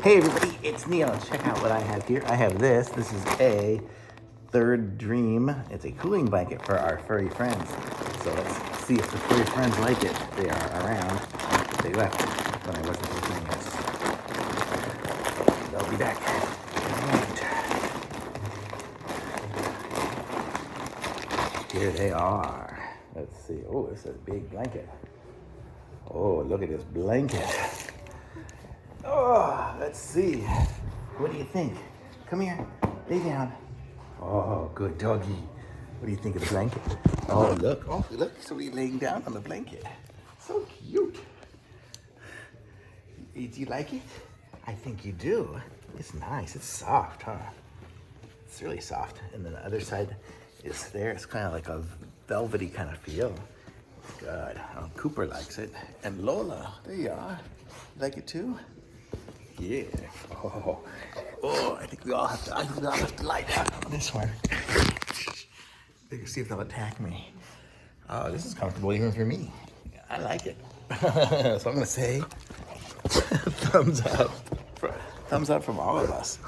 Hey everybody, it's Neil. Check out what I have here. I have this. This is a Thirdream. It's a cooling blanket for our furry friends. So let's see if the furry friends like it. They are around. They left when I wasn't looking. Yes. They'll be back. Right. Here they are. Let's see. Oh, this is a big blanket. Oh, look at this blanket. Oh, let's see. What do you think? Come here. Lay down. Oh, good doggy. What do you think of the blanket? Oh, look. Oh, look. So he's laying down on the blanket. So cute. Do you like it? I think you do. It's nice. It's soft, huh? It's really soft. And then the other side is there. It's kind of like a velvety kind of feel. Good. Oh, Cooper likes it. And Lola, there you are. You like it too? Yeah. Oh, I think we all have to lie down on this one. Let's see if they'll attack me. Oh, this is comfortable even for me. I like it. So I'm gonna say thumbs up. Thumbs up from all of us.